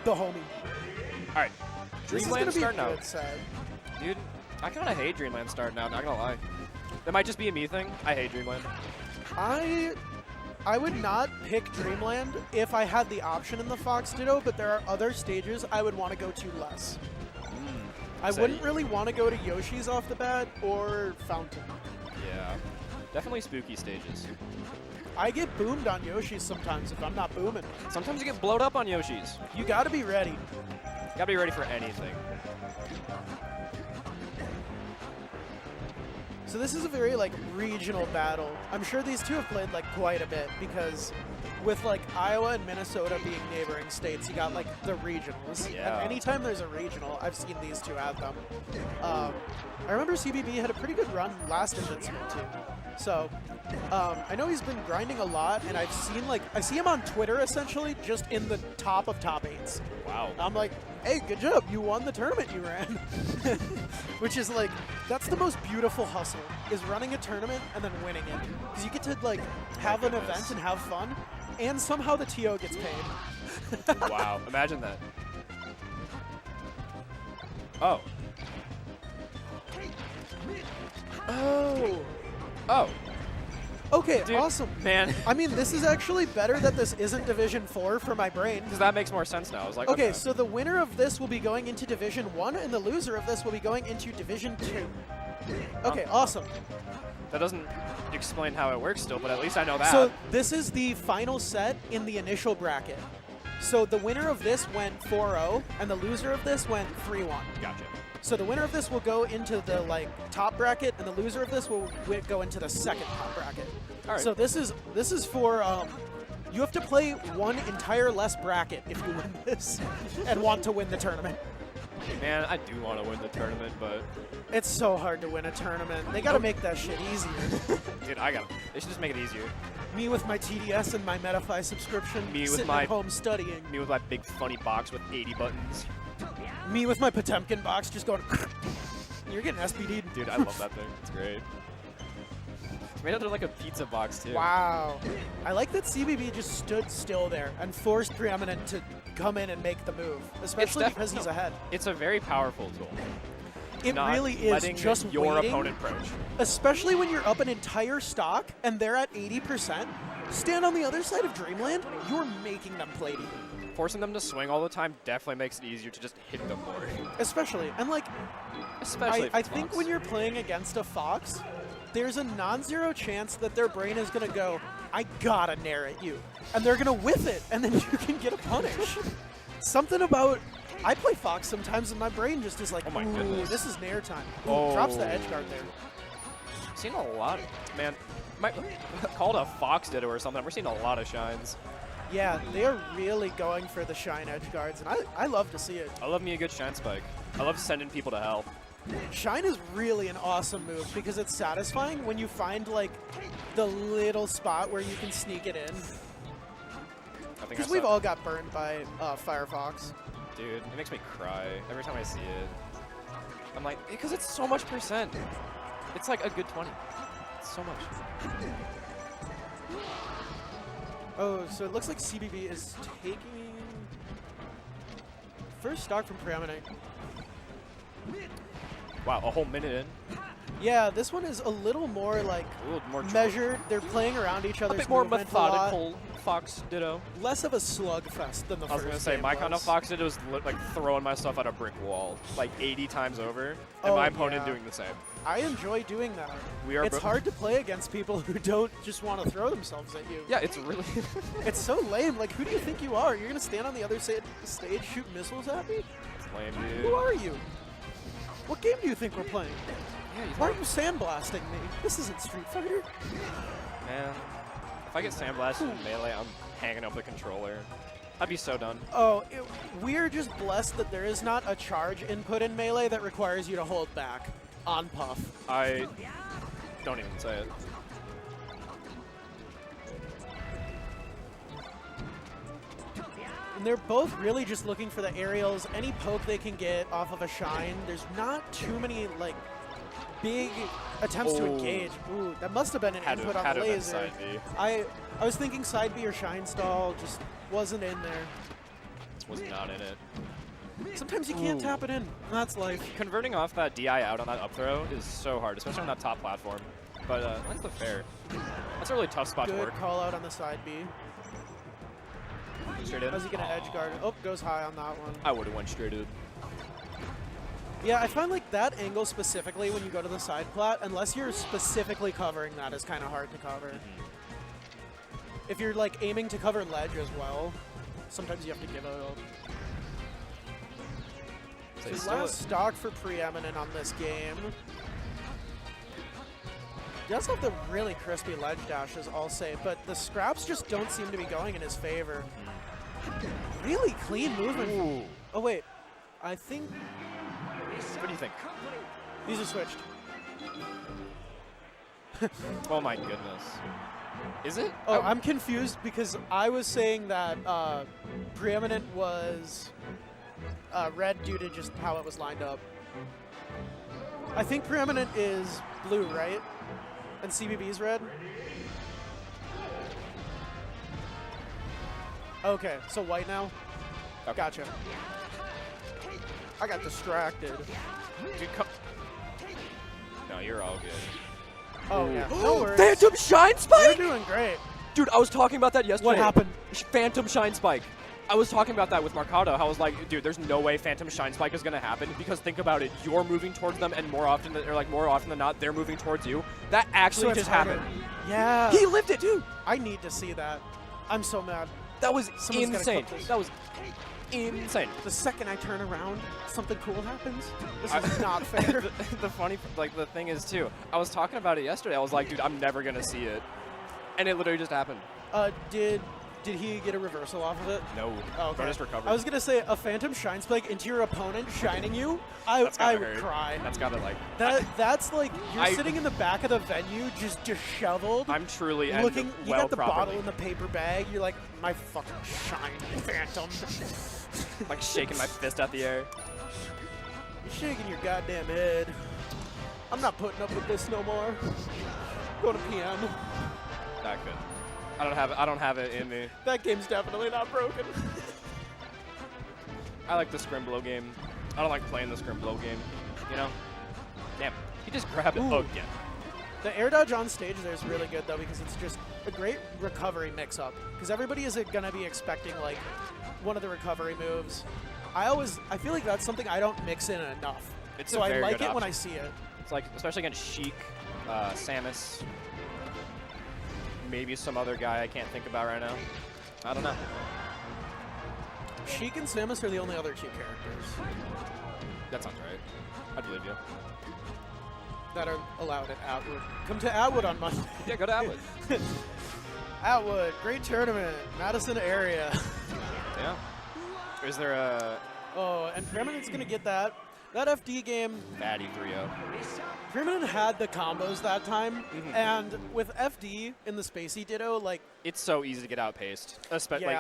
the homie. All right. Dreamland starting out. Set. Dude, I kind of hate Dreamland starting out, not gonna lie. That might just be a me thing. I hate Dreamland. I would not pick Dreamland if I had the option in the Fox Ditto, but there are other stages I would want to go to less. I wouldn't really want to go to Yoshi's off the bat or Fountain. Yeah. Definitely spooky stages. I get boomed on Yoshi's sometimes if I'm not booming. Sometimes you get blowed up on Yoshi's. You gotta be ready. Gotta be ready for anything. So this is a very like regional battle. I'm sure these two have played like quite a bit because with like Iowa and Minnesota being neighboring states, you got like the regionals. Yeah. And anytime there's a regional, I've seen these two at them. I remember CBB had a pretty good run last Invincible too. So I know he's been grinding a lot, and I've seen like I see him on Twitter essentially just in the top of top 8s. Wow. I'm like, hey, good job, you won the tournament you ran. Which is like, that's the most beautiful hustle, is running a tournament and then winning it. Because you get to like have an event and have fun, and somehow the TO gets paid. Wow, imagine that. Oh. Oh. Oh. Okay, Dude, awesome. Man. I mean, this is actually better that this isn't Division 4 for my brain. Because that makes more sense now. I was like, Okay, so the winner of this will be going into Division 1, and the loser of this will be going into Division 2. Okay, awesome. That doesn't explain how it works still, but at least I know that. So this is the final set in the initial bracket. So the winner of this went 4-0, and the loser of this went 3-1. Gotcha. So the winner of this will go into the like top bracket, and the loser of this will go into the second top bracket. All right. So this is for you have to play one entire less bracket if you win this and want to win the tournament. Man, I do want to win the tournament, but It's so hard to win a tournament. They gotta make that shit easier. dude, they should just make it easier. Me with my TDS and my Metafy subscription, Me with sitting my- at home studying. Me with my big funny box with 80 buttons. Me with my Potemkin box just going, you're getting SPD'd. Dude, I love that thing. It's great. It's made out of like a pizza box too. Wow. I like that CBB just stood still there and forced Preeminent to come in and make the move, especially because he's ahead. It's a very powerful tool. It Not really is letting just your waiting, opponent approach. especially when you're up an entire stock and they're at 80%. Stand on the other side of Dreamland, you're making them play to you. Forcing them to swing all the time definitely makes it easier to just hit them more. Especially, and like, Especially if I it's think Fox. when you're playing against a Fox, there's a non-zero chance that their brain is going to go, I gotta nair at you. And they're going to whiff it, and then you can get a punish. Something about, I play Fox sometimes, and my brain just is like, Oh my ooh, goodness. this is nair time. Ooh, Oh. drops the edge guard there. I've seen a lot, man. Called a Fox Ditto or something. We're seeing a lot of shines. Yeah, they are really going for the shine edge guards, and I love to see it. I love me a good shine spike. I love sending people to hell. Shine is really an awesome move because it's satisfying when you find like the little spot where you can sneak it in. I think Because I we've saw- all got burned by Firefox. Dude, it makes me cry every time I see it. I'm like, because it's so much percent. It's like a good 20. It's so much. Oh, so it looks like CBB is taking first stock from Preeminent. Wow, a whole minute in. Yeah, this one is a little more like A little more measured. They're playing around each a other's bit more movement a lot. methodical. Fox Ditto. Less of a slugfest than the I was first gonna say game my kind of was. Fox Ditto was like throwing myself at a brick wall like 80 times over, and Oh, my opponent yeah. doing the same. I enjoy doing that. We are It's both- hard to play against people who don't just want to throw themselves at you. Yeah, it's really. It's so lame. Like, who do you think you are? You're gonna stand on the other side of the stage, shoot missiles at me? It's lame, Who dude. are you? What game do you think we're playing? Yeah, you Why are you sandblasting me? This isn't Street Fighter. Man, if I get sandblasted in Melee, I'm hanging up the controller. I'd be so done. Oh, we're just blessed that there is not a charge input in Melee that requires you to hold back on Puff. I don't even say it. And they're both really just looking for the aerials, any poke they can get off of a shine. There's not too many, like, big attempts to Oh. engage. Ooh, that must have been an input on the to have been laser. side B. I was thinking side B or shine stall, just wasn't in there. was not in it. Sometimes you can't tap it in. That's life. Converting off that DI out on that up throw is so hard, especially on that top platform. But that's the fair. That's a really tough spot to Good work. call out on the side B. Straight in. How's he gonna edge guard? Oh, goes high on that one. I would have went straight in. Yeah, I find like that angle specifically when you go to the side plat, unless you're specifically covering that, is kind of hard to cover. If you're like aiming to cover ledge as well, sometimes you have to give it up. So last stock for Preeminent on this game. He does have the really crispy ledge dashes, I'll say, but the scraps just don't seem to be going in his favor. Really clean movement. Ooh. Oh wait, I think What do you think? these are switched. Oh my goodness. Is it? Oh, I'm confused because I was saying that Preeminent was red due to just how it was lined up. I think Preeminent is blue, right? And CBB's red? Okay, so white now? Okay. Gotcha. I got distracted. Dude, no, you're all good. Oh, yeah. No worries. Phantom Shine Spike? You're doing great. Dude, I was talking about that yesterday. What happened? Phantom Shine Spike. I was talking about that with Marcado. I was like, dude, there's no way Phantom Shine Spike is gonna happen because think about it, you're moving towards them, and more often than not, they're moving towards you. That actually just happened. Yeah. He lived it too. I need to see that. I'm so mad. That was Someone's gotta insane. cook this. That was insane. The second I turn around, something cool happens. This is not fair. The funny, like the thing is too, I was talking about it yesterday. I was like, dude, I'm never gonna see it, and it literally just happened. Did he get a reversal off of it? No. Oh, okay. Bonus recovery. I was gonna say a Phantom Shine Spike into your opponent shining you. I would cry. That's gotta like. That's like you're sitting in the back of the venue, just disheveled. I'm truly looking. and You well got the properly. bottle in the paper bag. You're like, my fucking shine, Phantom. Like shaking my fist at the air. You're shaking your goddamn head. I'm not putting up with this no more. Go to PM. Not good. I don't have it in me. That game's definitely not broken. I like the scrim blow game. I don't like playing the scrim blow game. You know? Damn. He just grabbed it again. The air dodge on stage there is really good though because it's just a great recovery mix-up. Because everybody is gonna be expecting like one of the recovery moves. I feel like that's something I don't mix in enough. So I like it when I see it. It's like, especially against Sheik, Samus, maybe some other guy I can't think about right now. I don't know. Sheik and Samus are the only other two characters That sounds right. I believe you. that are allowed at Atwood. Come to Atwood on Monday. Yeah, go to Atwood. Atwood, great tournament, Madison area. Yeah. Is there a Oh, and Preeminent's gonna get that. That FD game, Fatty 3-0? Preeminent had the combos that time, and with FD in the Spacey Ditto, like It's so easy to get outpaced, especially